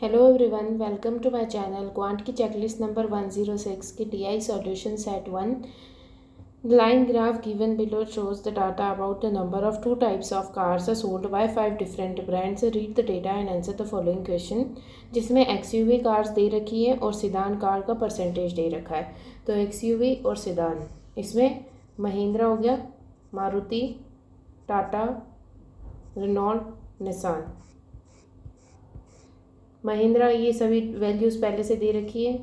Hello everyone, welcome to my channel. Quant की checklist number 106 की TI solution set 1। The line graph given below shows the data about the number of two types of cars are sold by 5 different brands. Read the data and answer the following question। जिसमें XUV cars दे रखी है और सिदान car का percentage दे रखा है। तो XUV और सिदान, इसमें महिंद्रा हो गया, मारुति, टाटा, रेनॉल्ट, निसान। महिंद्रा, ये सभी वैल्यूज़ पहले से दे रखी है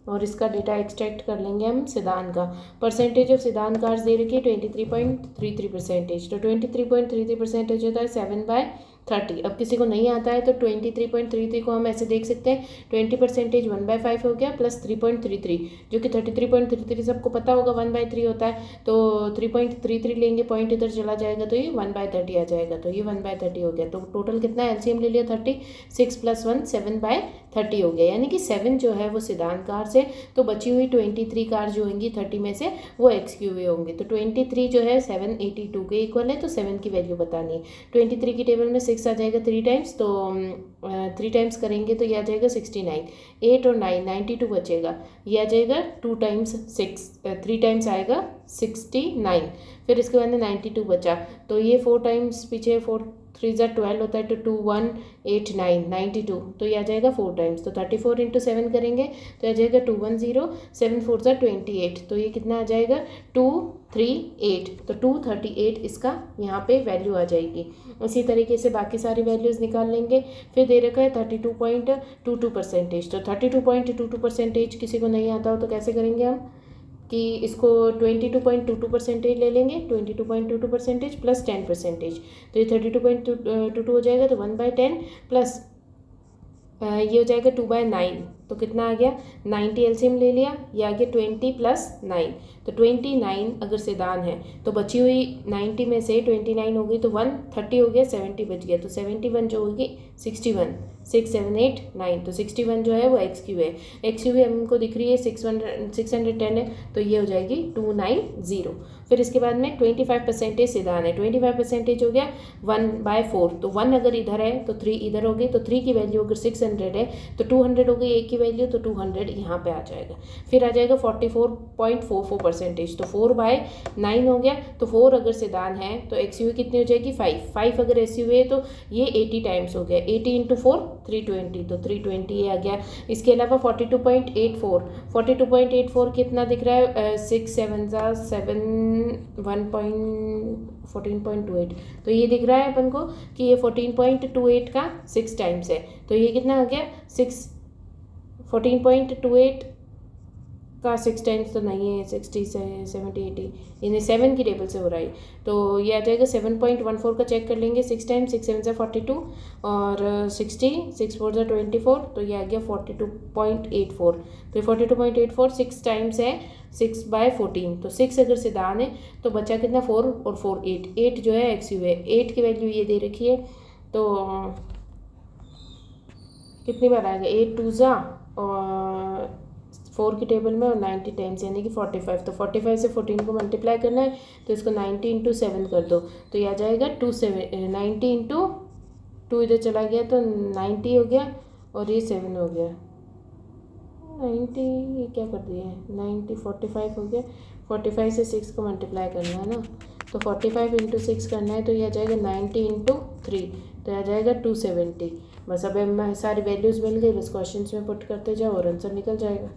और इसका डेटा एक्सट्रैक्ट कर लेंगे हम सिदान का। परसेंटेज ऑफ सिदान कार्स दे रखी है 23.33%। तो 23.33% होता है 7/30। अब किसी को नहीं आता है तो 23.33 को हम ऐसे देख सकते हैं, 20% 1/5 हो गया प्लस 3.33, जो कि 33.33 सबको पता होगा 1/3 होता है। तो 3.33 लेंगे, पॉइंट इधर चला जाएगा तो ये 1/30 आ जाएगा। तो ये 1/30 हो गया। तो टोटल कितना एलसीएम ले लिया 30, 6 + 1 7/30 हो गया। यानी कि 7 जो है वो सिदान कार से, तो बची हुई 23 कार जो होंगी 30 में से वो एक्सयूवी होंगे। तो 23 जो है 782 के इक्वल है, तो 7 की वैल्यू बतानी है। 23 की टेबल में 6 आ जाएगा 3 टाइम्स, तो 3 टाइम्स करेंगे तो ये आ जाएगा 69। 8 और 9 92 बचेगा, ये आ जाएगा 2 टाइम्स 6, 3 टाइम्स आएगा 69। फिर इसके बाद में 92 बचा, तो ये 4 टाइम्स पीछे, 4 3 ज़ा 12 होता है, तो 2 1 8 9 92, तो ये आ जाएगा 4 टाइम्स। तो 34 × 7 करेंगे तो आ जाएगा 210, 7 4 ज़ा 28, तो ये कितना आ जाएगा 238। तो 238 इसका यहाँ पे वैल्यू आ जाएगी। इसी तरीके से बाकी सारी वैल्यूज़ निकाल लेंगे। फिर दे रखा है 32.22%। तो 32.22% किसी को नहीं आता हो तो कैसे करेंगे हम कि इसको 22.22% ले लेंगे, 22.22% प्लस 10%। तो ये 32.22 हो जाएगा, तो 1/10 प्लस ये हो जाएगा 2/9। तो कितना आ गया 90 एलसीएम ले लिया, ये आ गया 20 + 9। तो 29 अगर सिदान है तो बची हुई 90 में से 29 हो गई तो 130 हो गया, 70 बच गया। तो 71 जो होगी 61, 6 7 8 9, तो 61 जो है वो एक्सक्यू है। एक्सक्यू हमको दिख रही है 610 है, तो ये हो जाएगी 290। फिर इसके बाद में 25% सिदान है, 25% हो गया 1/4। तो 1 अगर इधर है तो 3 इधर हो गई, तो 3 की वैल्यू अगर 600 है तो 200 हो गई, एक की वैल्यू, तो 200 यहाँ पे आ जाएगा। फिर आ जाएगा 44.44%। तो 4/9 हो गया। तो 4 अगर सिदान है तो एक्सयूवी कितनी हो जाएगी 5 अगर एसयूवी है तो ये 80 टाइम्स हो गया, 80 × 4 320, तो 320 ये आ गया। इसके अलावा 42.84 कितना दिख रहा है 6 7 ज़ा 7 14.28, तो ये दिख रहा है अपन को कि ये 14.28 का 6 टाइम्स है। तो ये कितना आ गया 14.28 का 6 टाइम्स तो नहीं है, 60 70 80, यानी 7 की टेबल से हो रहा है। तो ये आ जाएगा 7.14 का चेक कर लेंगे, 6 टाइम्स 6 7 ज़ा 42 और 60 6 4 ज़ा 24, तो ये आ गया 42.84। तो 42.84 6 टाइम्स है 6/14। तो 6 अगर सिदान है तो बचा कितना 4 और 4 8 जो है एक्सयू है। 8 की वैल्यू ये दे रखी है, तो कितनी बार आएगा 8 2 ज़ा और 4 की टेबल में और 90 टाइम्स यानी कि 45। तो 45 से 14 को मल्टीप्लाई करना है, तो इसको 90 × 7 कर दो, तो ये आ जाएगा 90 × 2 इधर चला गया तो 90 हो गया और ये 7 हो गया 90, ये क्या कर दिया है 90 45 हो गया। 45 से 6 को मल्टीप्लाई करना है ना, तो 45 × 6 करना है, तो ये आ जाएगा 90 × 3, तो आ जाएगा 270। बस अब हमें सारी वैल्यूज़ मिल गई, बस क्वेश्चन में पुट करते जाओ और आंसर निकल जाएगा।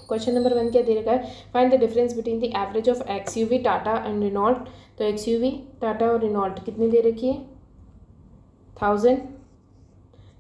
क्वेश्चन नंबर 1 क्या दे रखा है, find the difference between the average of XUV Tata and Renault. तो एक्सयूवी टाटा और रेनॉल्ट कितनी दे रखी है 1000,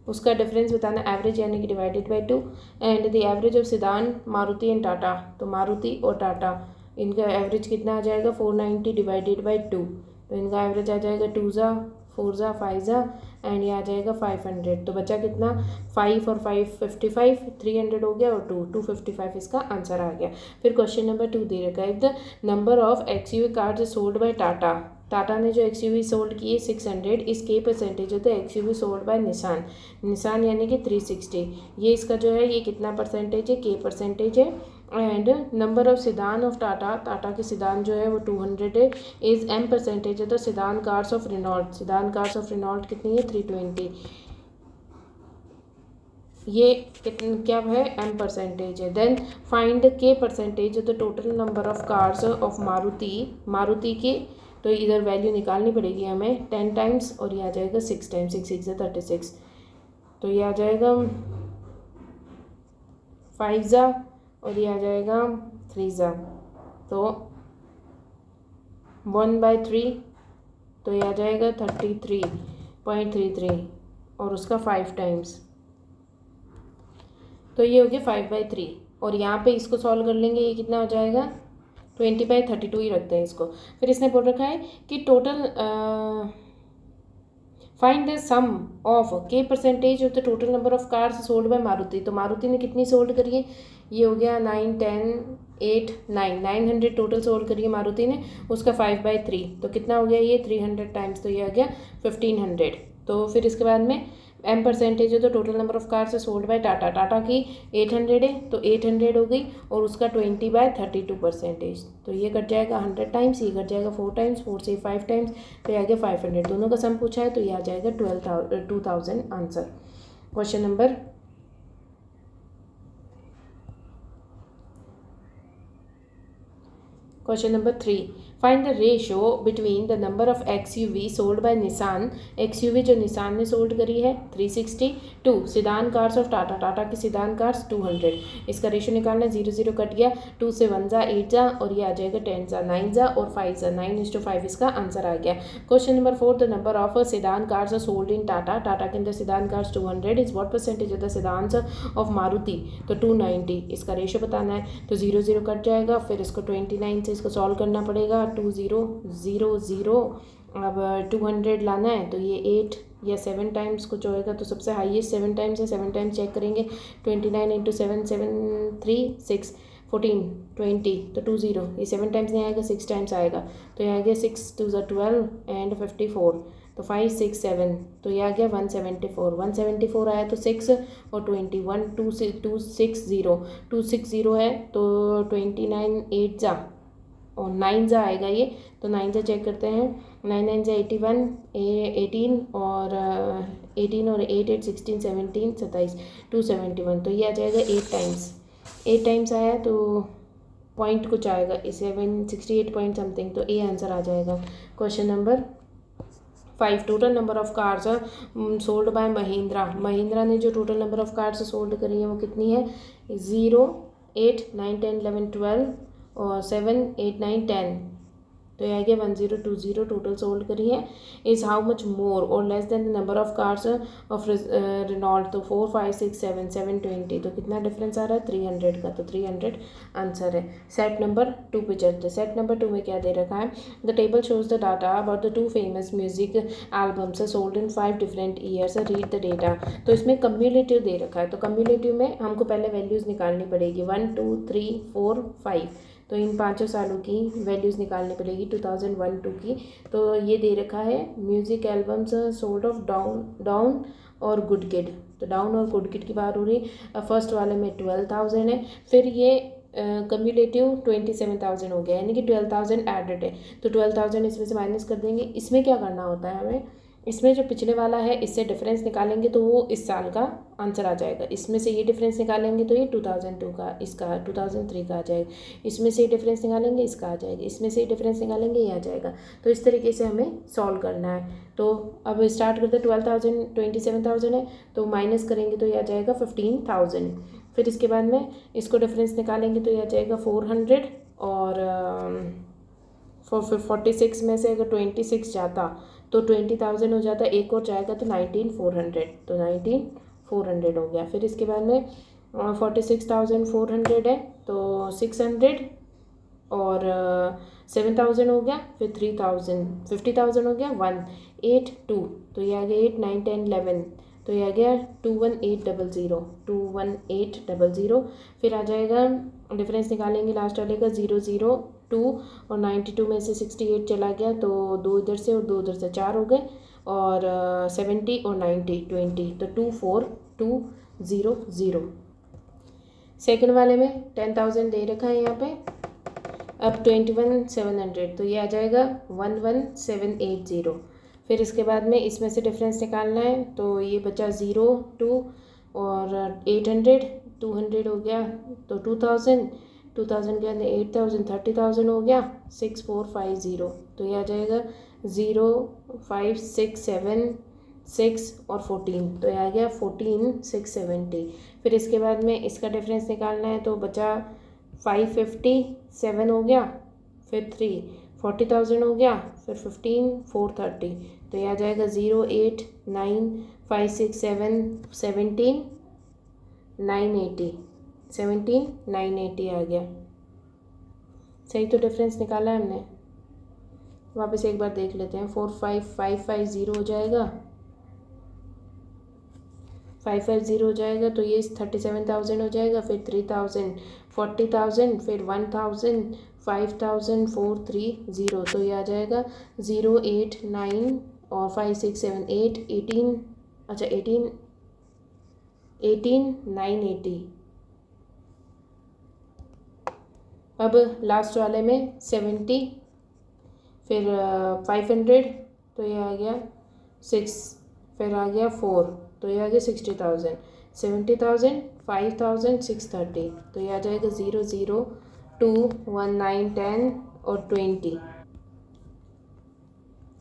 उसका डिफरेंस बताना एवरेज यानी कि divided by 2। And the average of sedan Maruti and Tata, तो मारुति और टाटा इनका एवरेज कितना आ जाएगा 490 डिवाइडेड बाय 2, तो इनका एवरेज आ जाएगा 2 ज़ा 4 ज़ा 5 ज़ा एंड ये आ जाएगा 500। तो बचा कितना 5 और 5 55, 300 हो गया और 255 इसका आंसर आ गया। फिर क्वेश्चन नंबर 2 दे रखा है, the number of XUV cars sold bye Tata Tata ने जो एक्सयूवी सोल्ड की है 600, इस के परसेंटेज होता है XUV sold by Nissan, Nissan यानी कि 360, ये इसका जो है ये कितना परसेंटेज है, के परसेंटेज है। And number of sedan of Tata, Tata के सिदान जो है वो 200 है, इज एम परसेंटेज है। तो sedan cars of Renault, sedan cars of Renault कितनी है 320, ये कितने क्या है एम परसेंटेज है। Then find K percentage the total number of cars of Maruti, Maruti के, तो इधर वैल्यू निकालनी पड़ेगी हमें 10 टाइम्स और ये आ जाएगा 6 टाइम्स, 6 6 36, तो ये आ जाएगा 5 जा और ये आ जाएगा 3 जा, तो 1/3, तो ये आ जाएगा 33.33 और उसका 5 टाइम्स, तो ये हो गया 5/3। और यहाँ पे इसको सॉल्व कर लेंगे, ये कितना हो जाएगा 20/32 ही रखते हैं इसको। फिर इसने बोल रखा है कि total find the sum of K percentage of the total number of cars sold by Maruti, तो मारुति ने कितनी सोल्ड करी है, ये हो गया 9 10 8 9 900 टोटल सोल्ड करी है मारुति ने, उसका 5/3, तो कितना हो गया ये 300 टाइम्स, तो ये आ गया 1500। तो फिर इसके बाद में एम परसेंटेज है तो total number of cars sold bye Tata, Tata की 800 है तो 800 हो गई और उसका 20/32 परसेंटेज, तो ये कट जाएगा 100 टाइम्स, ये कट जाएगा 4 टाइम्स, 4 से 5 टाइम्स, तो ये आ गया 500। दोनों का सम पूछा है तो ये आ जाएगा 2000 answer. Question number Question number 3. Find the ratio between the number of XUV sold by Nissan, XUV जो निसान ने सोल्ड करी है 360, to sedan cars of Tata, Tata की सिदान कार्स 200, इसका रेशियो निकालना, 0 0 कट गया, 2 से 1 जा 8 जा और ये आ जाएगा 10 जा 9 जा और 5 जा 9:5 इसका आंसर आ गया। Question number 4. The number of sedan cars sold in Tata, Tata के अंदर sedan cars 200 is what percentage of the sedans of Maruti, तो 290, इसका रेशियो बताना है, तो 0 0 कट जाएगा, फिर इसको 29 से इसको सॉल्व करना पड़ेगा, 2 0 0 0, अब 200 लाना है तो ये 8 या 7 टाइम्स कुछ होएगा, तो सबसे हाईएस्ट 7 टाइम्स है, 7 टाइम्स चेक करेंगे, 29 × 7 7 3 6 14 20, तो 2 0, ये 7 टाइम्स नहीं आएगा 6 टाइम्स आएगा, तो ये आ गया 6 2 12 एंड 54, तो 5 6 7, तो ये आ गया 174, 174 आया तो 6 और 21 260 है तो 29 8 जा और 9 जा आएगा ये, तो 9 जा चेक करते हैं, 9 9 जा 81 18 और 18 और 8 8 16 17 27 271, तो ये आ जाएगा 8 टाइम्स, 8 टाइम्स आया तो पॉइंट कुछ आएगा 768 पॉइंट समथिंग, तो ए आंसर आ जाएगा। Question number 5. Total number of cars sold bye Mahindra, Mahindra ने जो total number of cars sold करी है वो कितनी है, 0 8 9 10 11 12 और 7 8 9 10, तो ये आ गया 1020 टोटल सोल्ड करी है, इज़ हाउ मच मोर और less than the number of cars of Renault, तो 4 5 6 7 720, तो कितना डिफरेंस आ रहा है 300 का, तो 300 आंसर है। सेट नंबर 2 पे चलते, सेट नंबर 2 में क्या दे रखा है, the table shows the data about the 2 famous music albums sold in 5 different years, read the data, तो इसमें कम्युलेटिव दे रखा है, तो कम्युलेटिव में हमको पहले वैल्यूज़ निकालनी पड़ेगी 1 2 3 4 5, तो इन 5 सालों की वैल्यूज़ निकालनी पड़ेगी 2001 2 की, तो ये दे रखा है music albums sold off down और गुड किड, तो डाउन और गुड किड की बात हो रही, फर्स्ट वाले में 12,000 है, फिर ये कम्युलेटिव 27,000 हो गया, यानी कि 12,000 एडेड है, तो 12,000 इसमें से माइनस कर देंगे। इसमें क्या करना होता है हमें, इसमें जो पिछले वाला है इससे डिफरेंस निकालेंगे तो वो इस साल का आंसर आ जाएगा, इसमें से ये डिफरेंस निकालेंगे तो ये 2002 का, इसका 2003 का आ जाएगा, इसमें से डिफरेंस निकालेंगे इसका आ जाएगा, इसमें से डिफरेंस निकालेंगे ये आ जाएगा, तो इस तरीके से हमें सॉल्व करना है। तो अब स्टार्ट करते 12,000 27,000 है तो माइनस करेंगे तो ये आ जाएगा 15,000, फिर इसके बाद में इसको डिफरेंस निकालेंगे तो ये आ जाएगा 400 और 46 में से अगर 26 जाता तो 20,000 हो जाता, एक और जाएगा तो 19,400, तो 19,400 हो गया। फिर इसके बाद में 46,400 है तो 600 और 7,000 हो गया, फिर 3,000 50,000 हो गया 182, तो ये आ गया 8 9 10 11, तो ये आ गया 21800, फिर आ जाएगा डिफरेंस निकालेंगे लास्ट वाले का 0 0 2 और 92 में से 68 चला गया तो 2 इधर से और 2 उधर से 4 हो गए और 70 और 90 20 तो 24200। सेकंड वाले में 10,000 दे रखा है यहाँ पे, अब 21,700 तो ये आ जाएगा 11,780। फिर इसके बाद में इसमें से डिफरेंस निकालना है तो ये बचा 0 2 और 800 200 हो गया तो 2000 के अंदर 8,000 30,000 हो गया 6450 तो ये आ जाएगा 0 5 6 7 6 और 14 तो ये आ गया 14,670। फिर इसके बाद में इसका डिफरेंस निकालना है तो बचा 557 हो गया, फिर 3 40,000 हो गया, फिर 15 430 तो ये आ जाएगा 0 8 9 5 6 7 17 980 17 980 आ गया। सही तो डिफरेंस निकाला है हमने। वापस एक बार देख लेते हैं। 45550 हो जाएगा, 550 हो जाएगा तो ये 37,000 हो जाएगा, फिर 3,000 40,000 फिर 1,000 5,000 430 तो ये आ जाएगा 0 8 9 और 5 6 7 8 18 अच्छा 18 980। अब लास्ट वाले में 70 फिर 500 तो ये आ गया 6 फिर आ गया 4 तो ये आ गया 60,000 70,000 5,000 630 तो ये आ जाएगा 0 0 2 1 9 10 और 20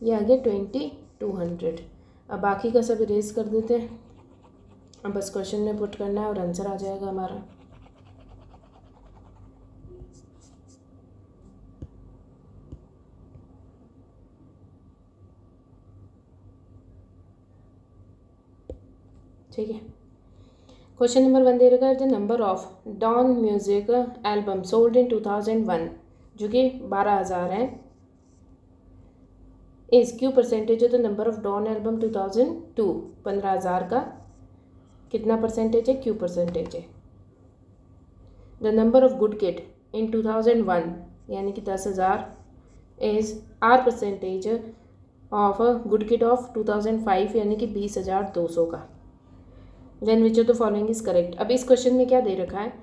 ये आ गया 20,200। अब बाकी का सब इरेज कर देते हैं। अब बस क्वेश्चन में पुट करना है और आंसर आ जाएगा हमारा। ठीक है। क्वेश्चन नंबर 1 दे रखा है the number of Don music album sold in 2001 जो कि 12,000 है is Q percentage of the number of Don album 2002 15,000 का कितना परसेंटेज है, क्यू परसेंटेज है। The number of good kid in 2001 यानी कि 10,000 is R percentage of good kid of 2005 यानी कि 20,200 का। Then which of the following is correct. अब इस क्वेश्चन में क्या दे रखा है,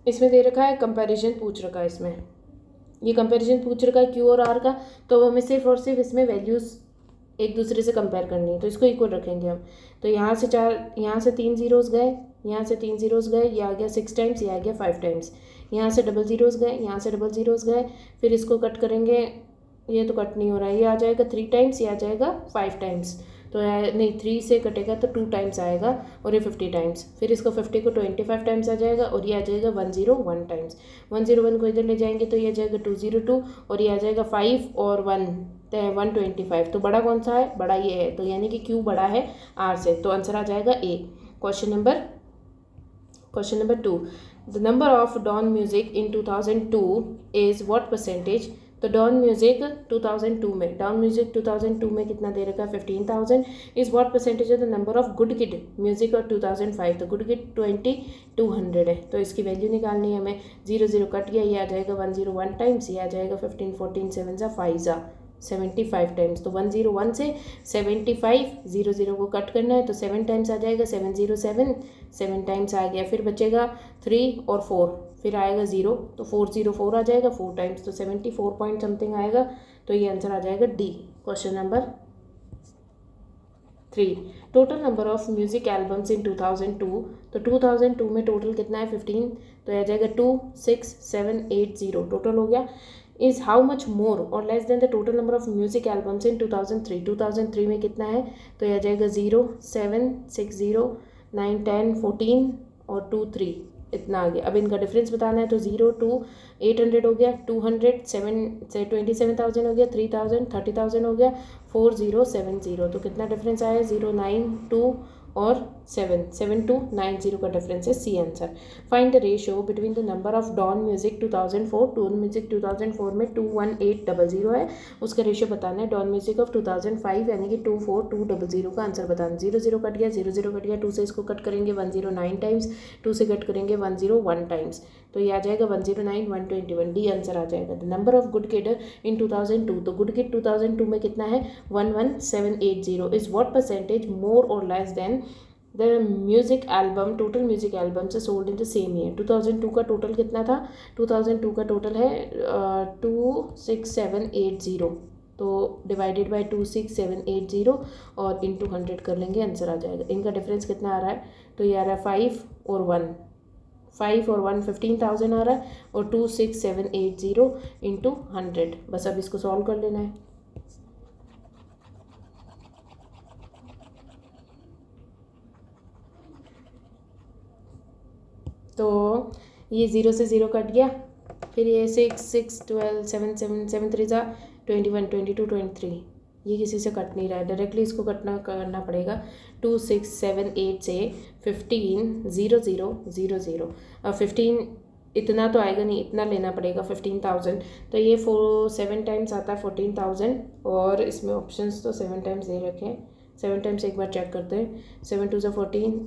इसमें दे रखा है कंपैरिजन पूछ रखा है। इसमें ये कंपैरिजन पूछ रखा है क्यू और आर का, तो हमें सिर्फ और सिर्फ इसमें वैल्यूज़ एक दूसरे से कंपेयर करनी है तो इसको इक्वल रखेंगे हम। तो यहाँ से 3 ज़ीरोज़ गए, यहाँ से 3 ज़ीरोज़ गए, ये आ गया 6 टाइम्स, ये आ गया 5 टाइम्स। यहाँ से डबल ज़ीरोज़ गए, यहाँ से डबल ज़ीरोज़ गए, फिर इसको कट करेंगे, ये तो कट नहीं हो रहा है, ये आ जाएगा 3 टाइम्स, ये आ जाएगा 5 टाइम्स। तो नहीं 3 से कटेगा तो 2 टाइम्स आएगा और ये 50 टाइम्स। फिर इसको 50 को 25 टाइम्स आ जाएगा और ये आ जाएगा 101 टाइम्स। 101 को इधर ले जाएंगे तो ये आ जाएगा 202 और ये आ जाएगा 5 और 1 तो 125। तो बड़ा कौन सा है, बड़ा ये है, तो यानी कि क्यू बड़ा है आर से, तो आंसर आ जाएगा A. Question number 2 the number of Don music in 2002 is what percentage. तो डॉन म्यूजिक 2002 में, डॉन म्यूजिक 2002 में कितना दे रखा है 15,000 is what percentage of the number of good kid music और 2005 तो गुड किड 2,200 है तो इसकी वैल्यू निकालनी है हमें। 0 0 कट गया, ये आ जाएगा 101 टाइम्स, ये आ जाएगा 15 14 7 सा 5 सा 75 टाइम्स। तो 101 से 75 0 0 को कट करना है तो 7 टाइम्स आ जाएगा 707 7 टाइम्स आ गया। फिर बचेगा 3 और 4 फिर आएगा 0 तो 404 आ जाएगा 4 टाइम्स तो 74 पॉइंट समथिंग आएगा। तो ये आंसर आ जाएगा D. Question number 3 total number of music albums in 2002 तो 2002 में टोटल कितना है 15 तो आ जाएगा 26780 टोटल हो गया। इज हाउ मच मोर और less than the total number of music albums in 2003 में कितना है तो यह आ जाएगा 0 7 6 0 9 10 14 और 2 3 इतना आ गया। अब इनका डिफरेंस बताना है तो 0 2 800 हो गया, 200 7 से 27,000 हो गया, 3,000 30,000 हो गया, 4070 तो कितना डिफरेंस आया 092 और 7290 का डिफरेंस है C answer. Find the ratio between the number of Don music 2004 Don music 2004 में 21800 है, उसका रेशियो बताना है। डॉन म्यूजिक ऑफ 2005 यानी कि 24200 का आंसर बताना। 0 0 कट गया, 0 0 कट गया, 2 से इसको कट करेंगे 109 टाइम्स, 2 से कट करेंगे 101 टाइम्स, तो ये आ जाएगा 109 121, डी आंसर आ जाएगा। The number of good kid इन 2002, तो गुड किड 2002 में कितना है 11780, इज व्हाट परसेंटेज मोर और less than the music album, total music album से sold in the same year. 2002 का टोटल कितना था, 2002 का टोटल है 26780, तो डिवाइडेड बाय 26780 और इंटू 100 कर लेंगे, आंसर आ जाएगा। इनका डिफरेंस कितना आ रहा है, तो ये आ रहा है 5 और 1 15,000 आ रहा है, और 26780 इंटू 100, बस अब इसको सॉल्व कर लेना है। तो ये 0 से 0 कट गया, फिर ये 6 6 12 7 7 7 3 जा 21 22 23, ये किसी से कट नहीं रहा है, डायरेक्टली इसको करना पड़ेगा। 2678 से 15 0 0 0 0, अब 15 इतना तो आएगा नहीं, इतना लेना पड़ेगा 15,000, तो ये 7 टाइम्स आता है 14,000, और इसमें ऑप्शंस तो 7 टाइम्स दे रखे हैं, 7 टाइम्स एक बार चेक करते हैं। 7 2 14,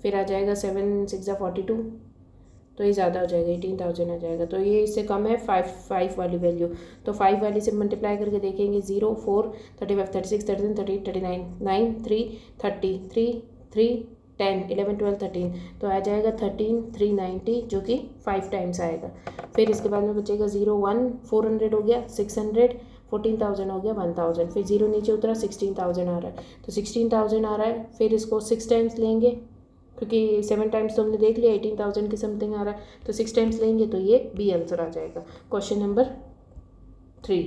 फिर आ जाएगा 7 6 42, तो ये ज़्यादा हो जाएगा 18,000 आ जाएगा, तो ये इससे कम है 5 वाली वैल्यू, तो 5 वाली से मल्टीप्लाई करके देखेंगे 0 4 35 36 37 38 39 9 3 30 3 3 10 11 12 13, तो आ जाएगा 13,390, जो कि 5 टाइम्स आएगा। फिर इसके बाद में बचेगा 0 1 400 हो गया, 600 14,000 हो गया, 1,000, फिर 0 नीचे उतरा 16,000 आ रहा है, तो 16,000 आ रहा है, फिर इसको 6 टाइम्स लेंगे, क्योंकि 7 टाइम्स तो हमने देख लिया 18,000 के समथिंग आ रहा है, तो 6 टाइम्स लेंगे, तो ये बी आंसर आ जाएगा। क्वेश्चन नंबर 3,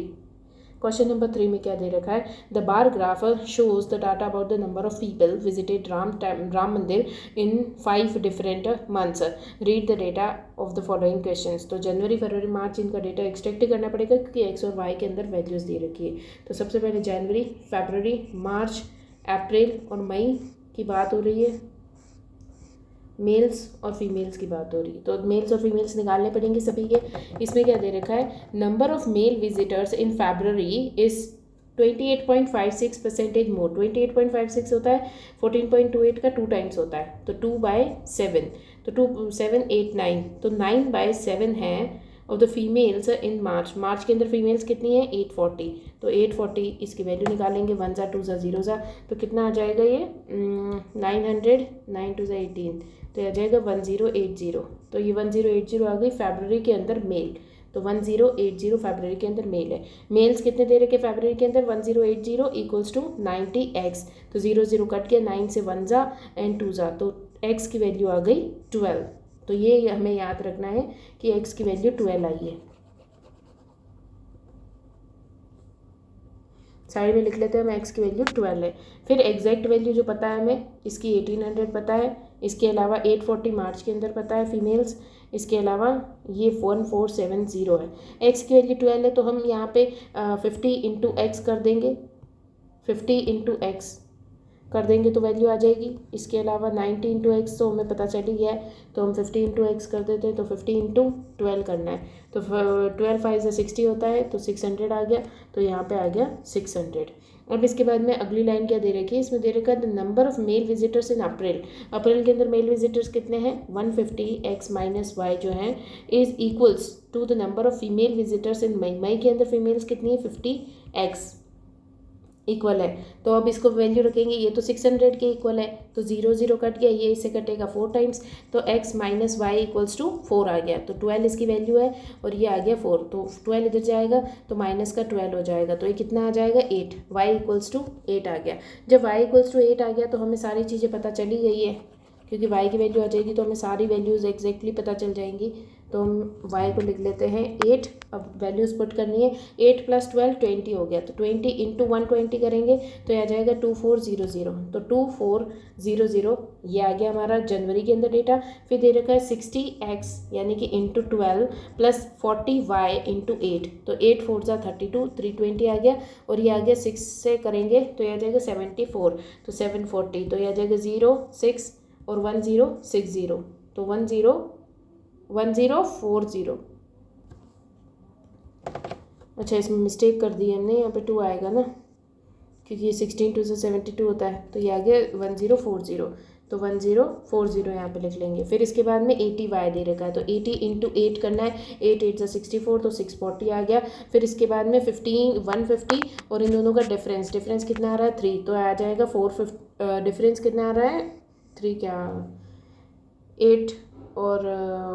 क्वेश्चन नंबर 3 में क्या दे रखा है, the bar graph shows the data about the number of people visited Ram मंदिर इन 5 different months, read the data of the following questions. तो जनवरी फरवरी मार्च इनका डेटा एक्सट्रैक्ट करना पड़ेगा, क्योंकि एक्स और वाई के अंदर वैल्यूज़ दे रखी है। तो सबसे पहले जनवरी, फरवरी, मार्च, अप्रैल और मई की बात हो रही है, मेल्स और फीमेल्स की बात हो रही है, तो मेल्स और फीमेल्स निकालने पड़ेंगे सभी के। इसमें क्या दे रखा है, number of male visitors in February is 28.56% मोर, 28.56 होता है, 14.28 का 2 टाइम्स होता है, तो 2/7, तो 2 7 8 9, तो 9/7 है ऑफ द फीमेल्स इन मार्च। मार्च के अंदर फीमेल्स कितनी है 840, तो 840 इसकी वैल्यू निकालेंगे, 1 ज़ा 2 ज़ा 0 ज़ा, तो कितना आ जाएगा ये 900, 9 2 ज़ा 18, तो आ जाएगा 1080, तो ये 1080 आ गई फरवरी के अंदर मेल, तो 1080 फरवरी के अंदर मेल है। मेल्स कितने दे रखे फरवरी के अंदर 1080 इक्वल्स टू 90x, तो 0 0 कट के 9 से 1 ज़ा एंड 2 ज़ा, तो x की वैल्यू आ गई 12, तो ये हमें याद रखना है कि x की वैल्यू 12 आई है। साइड में लिख लेते हैं हम, x की वैल्यू 12 है। फिर एग्जैक्ट वैल्यू जो पता है हमें, इसकी 1800 पता है, इसके अलावा 840 मार्च के अंदर पता है फीमेल्स, इसके अलावा ये 1470 है। x की वैल्यू 12 है, तो हम यहाँ पे 50 इंटू एक्स कर देंगे, 50 इंटू एक्स कर देंगे तो वैल्यू आ जाएगी। इसके अलावा 90 इंटू एक्स तो हमें पता चल ही गया है, तो हम 50 इंटू एक्स कर देते हैं, तो 50 इंटू 12 करना है, तो 12 5 से 60 होता है, तो 600 आ गया, तो यहाँ पे आ गया 600। अब इसके बाद में अगली लाइन क्या दे रखी है, इसमें दे रखा है the number of male visitors in April. April के अंदर मेल विजिटर्स कितने हैं 150, x माइनस वाई जो है is equals to the number of female visitors in May. मई के अंदर फीमेल्स कितनी है 50x इक्वल है, तो अब इसको वैल्यू रखेंगे, ये तो 600 के इक्वल है, तो 0 0 कट गया, ये इससे कटेगा 4 टाइम्स, तो x minus Y equals to 4 आ गया, तो 12 इसकी वैल्यू है और ये आ गया 4, तो 12 इधर जाएगा तो माइनस का 12 हो जाएगा, तो ये कितना आ जाएगा 8, y इक्वल्स टू 8 आ गया। जब y इक्वल्स टू 8 आ गया तो हमें सारी चीज़ें पता चली गई है, क्योंकि y की वैल्यू आ जाएगी तो हमें सारी वैल्यूज़ एग्जैक्टली पता चल जाएंगी, तो हम y को लिख लेते हैं 8, अब वैल्यूज़ पुट करनी है, 8 + 12 20 हो गया, तो 20 इंटू 120 करेंगे तो ये आ जाएगा 2400, तो 2400 ये आ गया हमारा जनवरी के अंदर डेटा। फिर दे रखा है 60x यानी कि इंटू 12 प्लस 40y इंटू 8, तो 8 4 ज़ा 32, 320 आ गया, और ये आ गया 6 से करेंगे तो ये आ जाएगा 74, तो 740, तो ये आ जाएगा 0 6 और 1060, तो 1040। अच्छा इसमें मिस्टेक कर दी हमने, यहाँ पे 2 आएगा ना, क्योंकि ये 16 2 से 72 होता है, तो ये आ गया 1040, तो 1040 यहाँ पे लिख लेंगे। फिर इसके बाद में 80y दे रखा है, तो 80 इंटू 8 करना है, 8 8 64, तो 640 आ गया। फिर इसके बाद में 150 और इन दोनों का डिफरेंस कितना आ रहा है 3, तो आ जाएगा 450। डिफरेंस कितना आ रहा है 3 क्या 8 और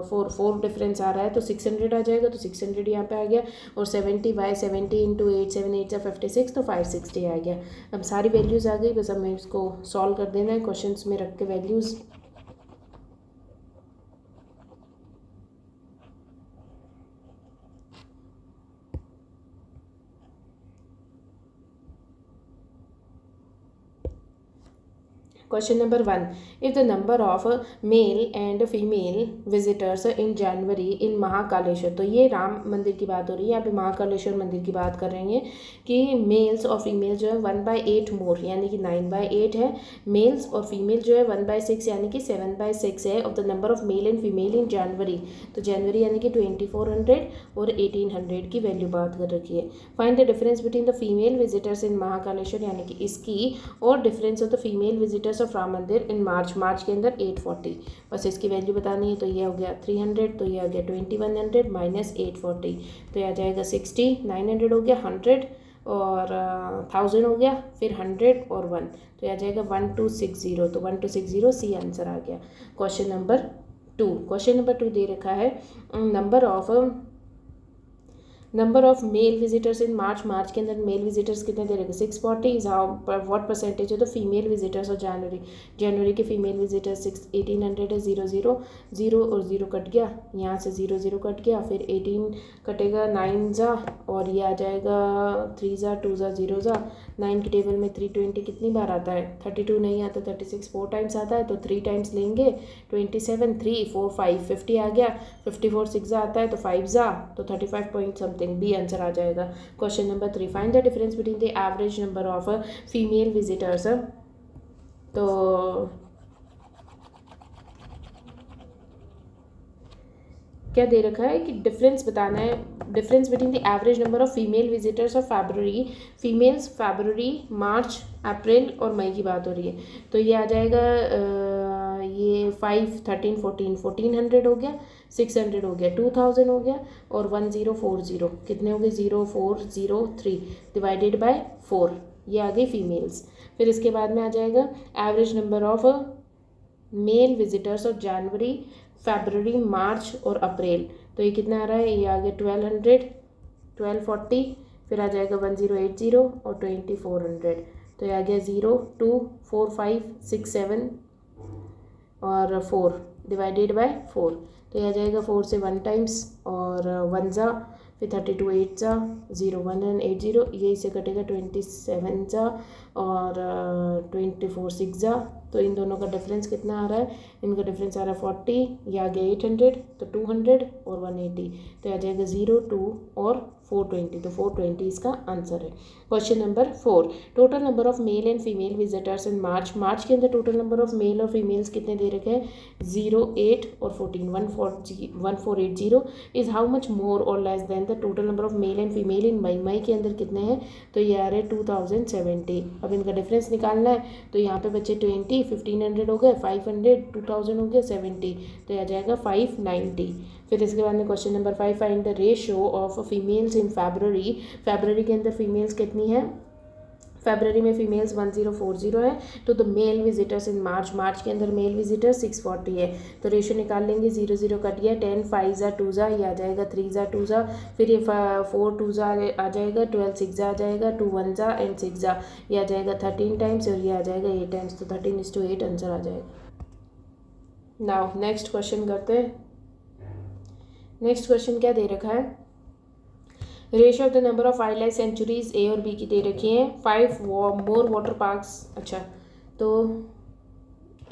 4 डिफरेंस आ रहा है, तो 600 आ जाएगा, तो 600 यहाँ पे आ गया। और 70y 70 इंटू 8 7 8 जा 56, तो 560 आ गया। अब सारी वैल्यूज़ आ गई, बस हमें इसको सॉल्व कर देना है क्वेश्चंस में रख के values. Question number 1. If the number of male and female visitors in January in Mahakaleshwar, तो ये राम मंदिर की बात हो रही है, यहाँ पे महाकालेश्वर मंदिर की बात कर रहे हैं कि मेल्स और फीमेल जो है 1/8 मोर यानी कि 9/8 है, मेल्स और फीमेल जो है 1/6 यानी कि 7/6 है, of the number of male and female in January, तो जनवरी यानी कि 2400 और 1800 की वैल्यू बात कर रखी है। Find the difference between the female visitors इन महाकालेश्वर यानी कि इसकी और difference of the female visitors of Ram मंदिर इन मार्च के अंदर 840, बस इसकी वैल्यू बतानी है। तो ये हो गया 300, तो ये आ गया 2100 माइनस 840, तो ये आ जाएगा 60, 900 हो गया 100 और 1000 हो गया, फिर 100 और 1, तो ये आ जाएगा 1260, तो 1260 सी आंसर आ गया। क्वेश्चन नंबर 2 दे रखा है number of male visitors in March के अंदर मेल विजिटर्स कितने दे रखे 640 इज हाउ व्हाट परसेंटेज है, तो फीमेल विजिटर्स और जनवरी के फीमेल विजिटर्स 1800 है, 0 और 0 कट गया, यहाँ से 0 कट गया, फिर 18 कटेगा 9 जा और ये आ जाएगा 3 जा 2 जा 0 जा, 9 की टेबल में 320 कितनी बार आता है 32 नहीं आता, 36 4 टाइम्स आता है, तो 3 टाइम्स लेंगे 27 3 4 5 50 आ गया, 54 6 जा आता है, तो 5 जा तो 35 पॉइंट समथिंग, बी आंसर आ जाएगा। Question number 3. Find the difference between the average number of female visitors, तो क्या दे रखा है कि डिफरेंस बताना है, difference between the average number of female visitors of females फरवरी मार्च अप्रैल और मई की बात हो रही है, तो ये आ जाएगा ये 5 13 14 1400 हो गया, 600 हो गया, 2000 हो गया और 1040 कितने हो गए 0403 डिवाइडेड बाय 4, ये आ गई फीमेल्स। फिर इसके बाद में आ जाएगा average number of male visitors of जनवरी फरवरी मार्च और अप्रैल, तो ये कितना आ रहा है, ये आ गया 1240, फिर आ जाएगा 1080 और 2400, तो ये आ गया 0 2 4 5 6 7 और 4 डिवाइडेड बाय 4, तो ये आ जाएगा 4 से 1 टाइम्स और 1 जा, फिर 32 8 जा 0 180, ये इसे कटेगा 27 जा और 24 6 जा, तो इन दोनों का डिफरेंस कितना आ रहा है, इनका डिफरेंस आ रहा है 40, ये आ गया 800, तो 200 और 180, तो आ जाएगा 0 2 और 420, तो 420 इसका आंसर है। Question number 4. Total number of male and female visitors in March के अंदर टोटल नंबर ऑफ मेल और फीमेल्स कितने दे रखे हैं 0 8 और 14 1480 इज हाउ मच मोर और less than the total number of male and female in May के अंदर कितने हैं, तो ये आ रहे 2070। अब इनका डिफरेंस निकालना है, तो यहाँ पे बच्चे 20 1500 हो गए, 500 2000 हो गया 70, तो यह आ जाएगा 590। फिर इसके बाद में question number 5. Find the ratio of females in February के अंदर फीमेल्स कितनी है, फरवरी में फीमेल्स 1040 है, तो the mail visitors in March के अंदर मेल विजिटर्स 640 है, तो रेशियो निकाल लेंगे, 0 कट गया, 10 5 जा 2 जा, ये आ जाएगा 3 जा 2 जा, फिर ये 4 2 जा आ जाएगा, 12 6 जा आ जाएगा, 2 1 जा एंड 6 जा, ये आ जाएगा 13 टाइम्स और ये आ जाएगा 8 टाइम्स, तो 13:8 आंसर आ जाएगा। नाउ नेक्स्ट क्वेश्चन करते हैं। नेक्स्ट क्वेश्चन क्या दे रखा है, ratio of the number of wildlife sanctuaries A और बी की दे रखी हैं, 5 मोर वाटर पार्क्स। अच्छा, तो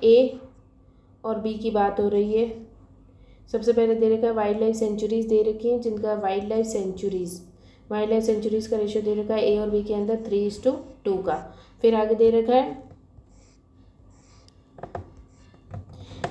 ए और बी की बात हो रही है। सबसे पहले दे रखा है वाइल्ड लाइफ सेंचुरीज दे रखी हैं, जिनका वाइल्ड लाइफ सेंचुरीज का रेशियो दे रखा है ए और बी के अंदर 3:2 का। फिर आगे दे रखा है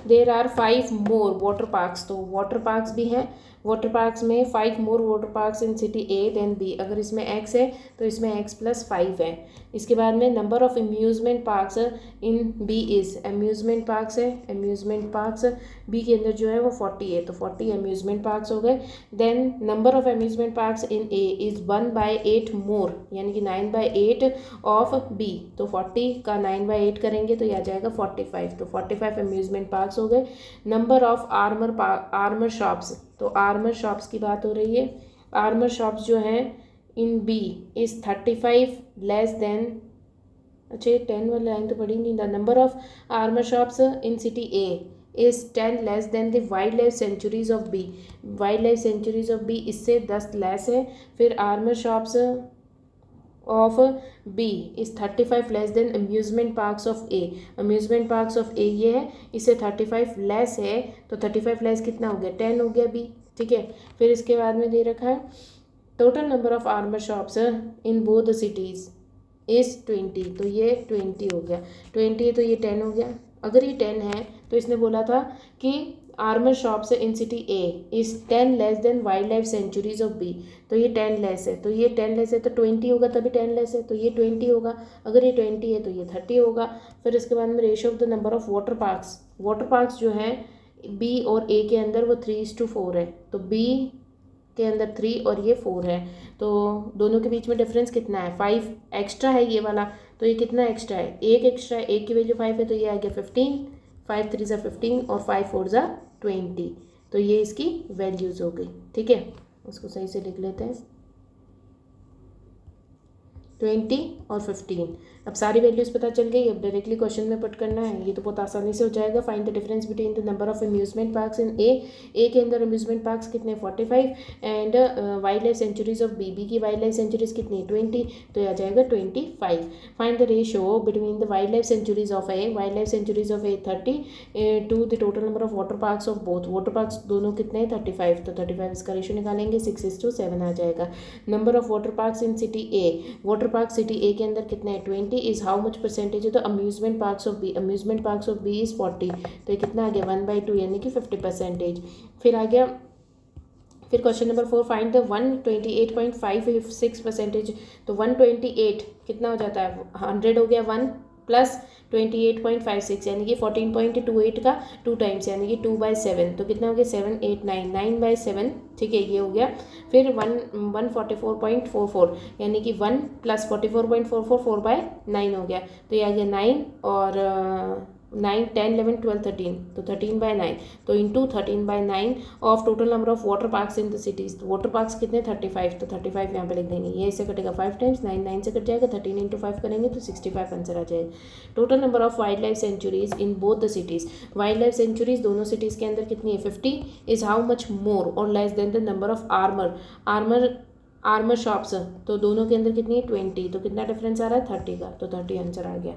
there are 5 more water parks, तो वाटर पार्क्स भी हैं वाटर पार्क्स में 5 more water parks in city A than B. अगर इसमें x है तो इसमें x + 5 है। इसके बाद में number of amusement parks in B is, amusement parks है, अम्यूज़मेंट पार्क्स बी के अंदर जो है वो 40 है, तो 40 अम्यूज़मेंट पार्क्स हो गए। Then number of amusement parks in A is 1/8 more, यानी कि 9/8 ऑफ बी। तो 40 का 9/8 करेंगे तो यह आ जाएगा 45, तो 45 अम्यूज़मेंट पार्क्स हो गए। नंबर ऑफ आर्मर शॉप्स, तो आर्मर शॉप्स की बात हो रही है। आर्मर शॉप्स जो हैं in B is 35 less than, अच्छा ये 10 वाला लाइन तो पढ़ी नहीं। The number of armour shops in city A is 10 less than the wildlife sanctuaries of B. Wildlife sanctuaries of B इससे 10 लेस है। फिर armour shops of B is 35 less then amusement parks of A. Amusement parks of A ये है, इससे 35 less है, तो 35 less कितना हो गया, 10 हो गया बी, ठीक है। फिर इसके बाद में दे रखा है total number of armour shops in both the cities is 20, तो ये 20 हो गया। 20 है तो ये 10 हो गया। अगर ये 10 है तो इसने बोला था कि armour shops in city A is 10 less than wildlife sanctuaries of B, तो ये 10 लेस है, तो ये 10 लेस है तो 20 होगा, तभी 10 लेस है तो ये 20 होगा। अगर ये 20 है तो ये 30 होगा। फिर इसके बाद में ratio of the number of water parks, water parks जो है बी और ए के अंदर वो 3:4 है, तो बी के अंदर 3 और ये 4 है, तो दोनों के बीच में डिफरेंस कितना है, 5 एक्स्ट्रा है ये वाला, तो ये कितना एक्स्ट्रा है, 1 एक्स्ट्रा है, 1 की वैल्यू 5 है तो ये आ गया 15, 5 3 ज़ा 15 और 5 4 ज़ा 20, तो ये इसकी वैल्यूज़ हो गई, ठीक है। उसको सही से लिख लेते हैं, 20 और 15। अब सारी वैल्यूज़ पता चल गई। अब डायरेक्टली क्वेश्चन में पुट करना है, ये तो बहुत आसानी से हो जाएगा। Find the difference between the number of amusement parks in A के अंदर अम्यूज़मेंट पार्क्स कितने 45 and wildlife sanctuaries of B की वाइल्ड लाइफ सेंचुरीज कितनी 20, तो यह आ जाएगा 25। Find the ratio between the wildlife sanctuaries of A, wildlife sanctuaries of A 30 to the total number of water parks of both, water parks दोनों कितने हैं 35, तो 35 इसका रेशियो निकालेंगे 6:7 आ जाएगा। Number of water parks in city A, water park city A के अंदर कितने हैं 20 इज़ हाउ मच परसेंटेज है, तो amusement parks of B, amusement parks of B is 40, तो ये कितना आ गया 1/2 यानी कि 50%। फिर आ गया फिर क्वेश्चन नंबर 4, फाइंड द 128.56%, तो 128 कितना हो जाता है 100 हो गया 1 प्लस 28.56 यानी कि 14.28 का 2 टाइम्स यानी कि 2/7, तो कितना हो गया 7 8 9 9/7, ठीक है ये हो गया। फिर 144.44 यानी कि 1 प्लस 44.44 4/9 हो गया, तो ये आ गया 9 और 9 10 11 12 13, तो 13/9, तो into 13/9 of total number of water parks in the cities. तो वाटर पार्क्स कितने 35, तो 35 यहाँ पे लिख देंगे, ये इससे कटेगा 5 टाइम्स, 9 9 से कट जाएगा, 13 × 5 करेंगे तो 65 आंसर आ जाएगा। Total number of wildlife centuries in both the cities, wild life sanctuaries दोनों सिटीज़ के अंदर कितनी है 50 इज़ हाउ मच मोर और less than the number of armour shops, तो दोनों के अंदर कितनी है 20, तो कितना डिफरेंस आ रहा है 30 का, तो 30 आंसर आ गया।